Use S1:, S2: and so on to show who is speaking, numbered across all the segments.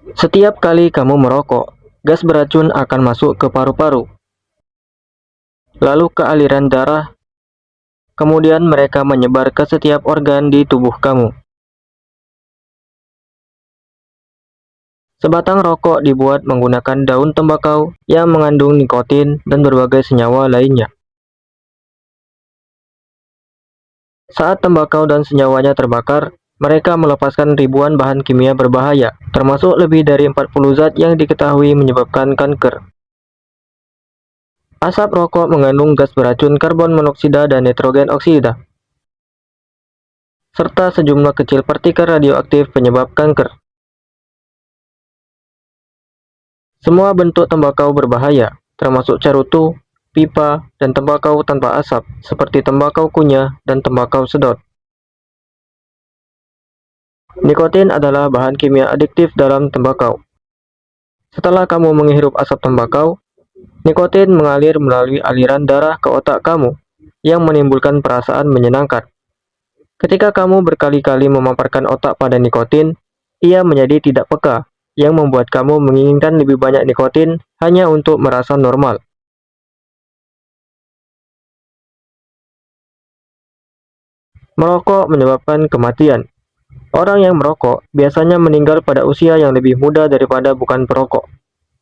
S1: Setiap kali kamu merokok, gas beracun akan masuk ke paru-paru, lalu ke aliran darah, kemudian mereka menyebar ke setiap organ di tubuh kamu. Sebatang rokok dibuat menggunakan daun tembakau yang mengandung nikotin dan berbagai senyawa lainnya. Saat tembakau dan senyawanya terbakar, mereka melepaskan ribuan bahan kimia berbahaya, termasuk lebih dari 40 zat yang diketahui menyebabkan kanker. Asap rokok mengandung gas beracun karbon monoksida dan nitrogen oksida, serta sejumlah kecil partikel radioaktif penyebab kanker. Semua bentuk tembakau berbahaya, termasuk carutu, pipa, dan tembakau tanpa asap, seperti tembakau kunyah dan tembakau sedot. Nikotin adalah bahan kimia adiktif dalam tembakau. Setelah kamu menghirup asap tembakau, nikotin mengalir melalui aliran darah ke otak kamu, yang menimbulkan perasaan menyenangkan. Ketika kamu berkali-kali memaparkan otak pada nikotin, ia menjadi tidak peka, yang membuat kamu menginginkan lebih banyak nikotin hanya untuk merasa normal. Merokok menyebabkan kematian. Orang yang merokok biasanya meninggal pada usia yang lebih muda daripada bukan perokok.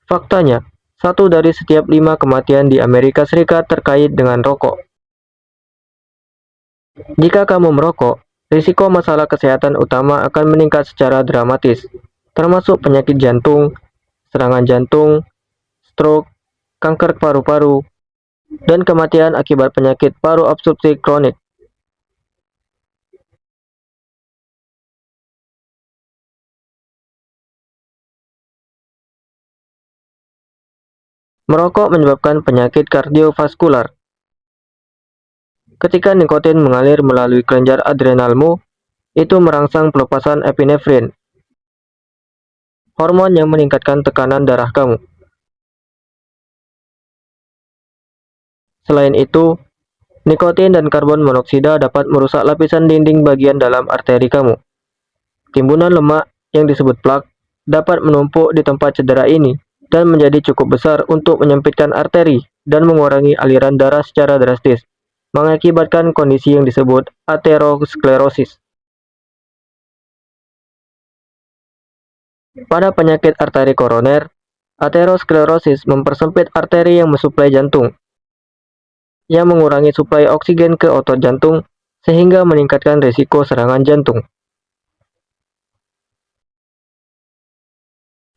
S1: Faktanya, 1 dari setiap 5 kematian di Amerika Serikat terkait dengan rokok. Jika kamu merokok, risiko masalah kesehatan utama akan meningkat secara dramatis, termasuk penyakit jantung, serangan jantung, stroke, kanker paru-paru, dan kematian akibat penyakit paru obstruksi kronik. Merokok menyebabkan penyakit kardiovaskular. Ketika nikotin mengalir melalui kelenjar adrenalmu, itu merangsang pelepasan epinefrin, hormon yang meningkatkan tekanan darah kamu. Selain itu, nikotin dan karbon monoksida dapat merusak lapisan dinding bagian dalam arteri kamu. Timbunan lemak yang disebut plak dapat menumpuk di tempat cedera ini dan menjadi cukup besar untuk menyempitkan arteri dan mengurangi aliran darah secara drastis, mengakibatkan kondisi yang disebut aterosklerosis. Pada penyakit arteri koroner, aterosklerosis mempersempit arteri yang mensuplai jantung, yang mengurangi suplai oksigen ke otot jantung sehingga meningkatkan risiko serangan jantung.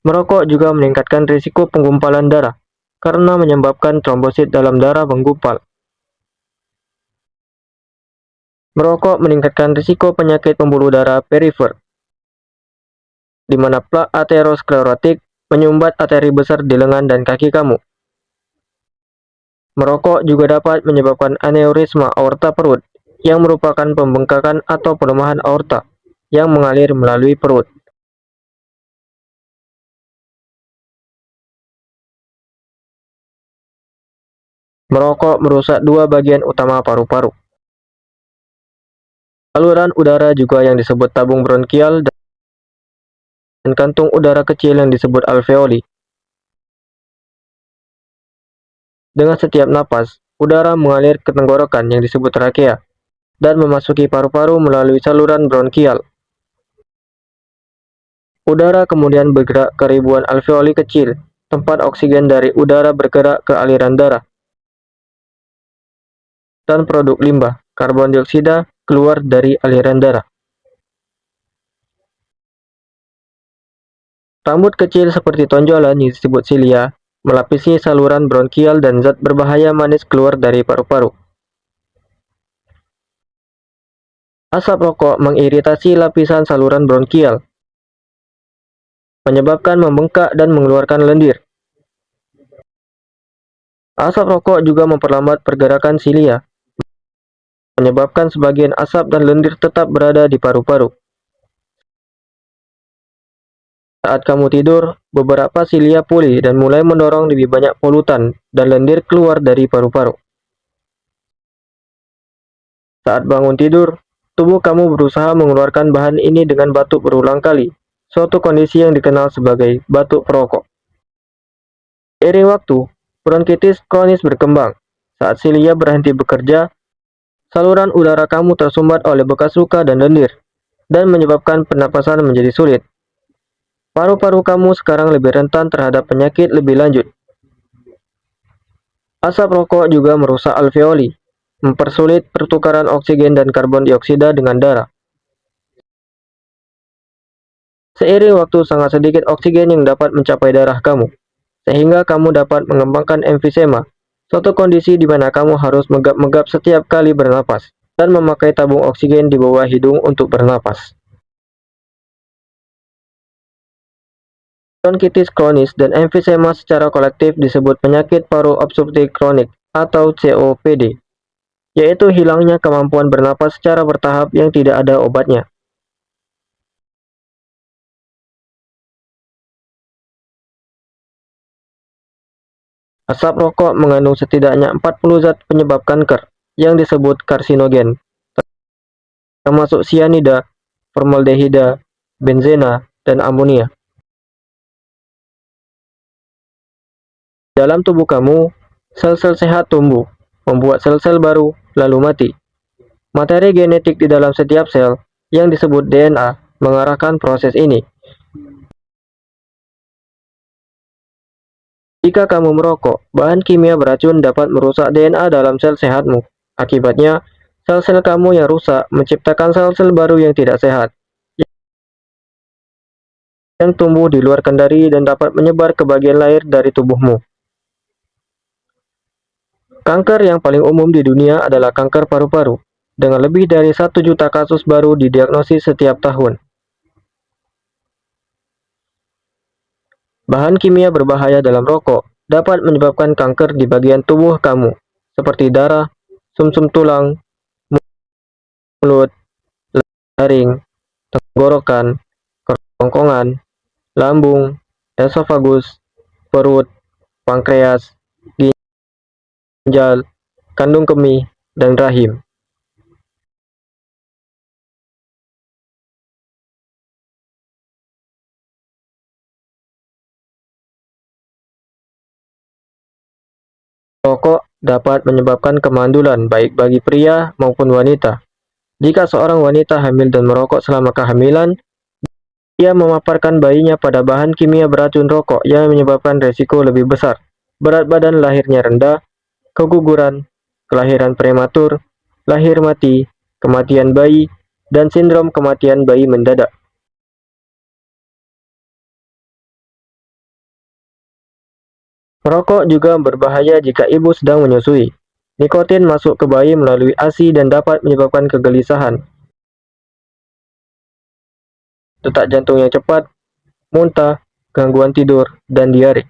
S1: Merokok juga meningkatkan risiko penggumpalan darah karena menyebabkan trombosit dalam darah menggumpal. Merokok meningkatkan risiko penyakit pembuluh darah perifer, di mana plak aterosklerotik menyumbat arteri besar di lengan dan kaki kamu. Merokok juga dapat menyebabkan aneurisma aorta perut, yang merupakan pembengkakan atau pelemahan aorta yang mengalir melalui perut. Merokok merusak 2 bagian utama paru-paru. Saluran udara juga yang disebut tabung bronkial dan kantung udara kecil yang disebut alveoli. Dengan setiap napas, udara mengalir ke tenggorokan yang disebut trakea dan memasuki paru-paru melalui saluran bronkial. Udara kemudian bergerak ke ribuan alveoli kecil, tempat oksigen dari udara bergerak ke aliran darah. Dan produk limbah, karbon dioksida, keluar dari aliran darah. Rambut kecil seperti tonjolan yang disebut silia melapisi saluran bronkial dan zat berbahaya manis keluar dari paru-paru. Asap rokok mengiritasi lapisan saluran bronkial, menyebabkan membengkak dan mengeluarkan lendir. Asap rokok juga memperlambat pergerakan silia, menyebabkan sebagian asap dan lendir tetap berada di paru-paru. Saat kamu tidur, beberapa silia pulih dan mulai mendorong lebih banyak polutan dan lendir keluar dari paru-paru. Saat bangun tidur, tubuh kamu berusaha mengeluarkan bahan ini dengan batuk berulang kali, suatu kondisi yang dikenal sebagai batuk perokok. Seiring waktu, bronkitis kronis berkembang. Saat silia berhenti bekerja, saluran udara kamu tersumbat oleh bekas luka dan lendir, dan menyebabkan pernapasan menjadi sulit. Paru-paru kamu sekarang lebih rentan terhadap penyakit lebih lanjut. Asap rokok juga merusak alveoli, mempersulit pertukaran oksigen dan karbon dioksida dengan darah. Seiring waktu, sangat sedikit oksigen yang dapat mencapai darah kamu, sehingga kamu dapat mengembangkan emfisema, suatu kondisi di mana kamu harus megap-megap setiap kali bernapas, dan memakai tabung oksigen di bawah hidung untuk bernapas. Bronkitis kronis dan emfisema secara kolektif disebut penyakit paru obstruktif kronik atau COPD, yaitu hilangnya kemampuan bernapas secara bertahap yang tidak ada obatnya. Asap rokok mengandung setidaknya 40 zat penyebab kanker yang disebut karsinogen, termasuk sianida, formaldehida, benzena, dan amonia. Dalam tubuh kamu, sel-sel sehat tumbuh, membuat sel-sel baru, lalu mati. Materi genetik di dalam setiap sel, yang disebut DNA, mengarahkan proses ini. Jika kamu merokok, bahan kimia beracun dapat merusak DNA dalam sel sehatmu. Akibatnya, sel-sel kamu yang rusak menciptakan sel-sel baru yang tidak sehat, yang tumbuh di luar kendali dan dapat menyebar ke bagian lain dari tubuhmu. Kanker yang paling umum di dunia adalah kanker paru-paru, dengan lebih dari 1 juta kasus baru didiagnosis setiap tahun. Bahan kimia berbahaya dalam rokok dapat menyebabkan kanker di bagian tubuh kamu, seperti darah, sumsum tulang, mulut, laring, tenggorokan, kerongkongan, lambung, esofagus, perut, pankreas, ginjal, kandung kemih, dan rahim. Rokok dapat menyebabkan kemandulan baik bagi pria maupun wanita. Jika seorang wanita hamil dan merokok selama kehamilan, dia memaparkan bayinya pada bahan kimia beracun rokok yang menyebabkan resiko lebih besar, berat badan lahirnya rendah, keguguran, kelahiran prematur, lahir mati, kematian bayi, dan sindrom kematian bayi mendadak. Merokok juga berbahaya jika ibu sedang menyusui. Nikotin masuk ke bayi melalui ASI dan dapat menyebabkan kegelisahan, detak jantung yang cepat, muntah, gangguan tidur, dan diare.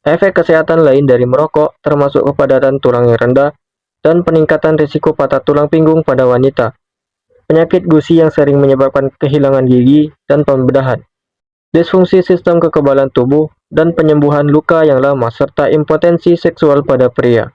S1: Efek kesehatan lain dari merokok termasuk kepadatan tulang yang rendah dan peningkatan risiko patah tulang pinggung pada wanita, penyakit gusi yang sering menyebabkan kehilangan gigi dan pembedahan, disfungsi sistem kekebalan tubuh, dan penyembuhan luka yang lama serta impotensi seksual pada pria.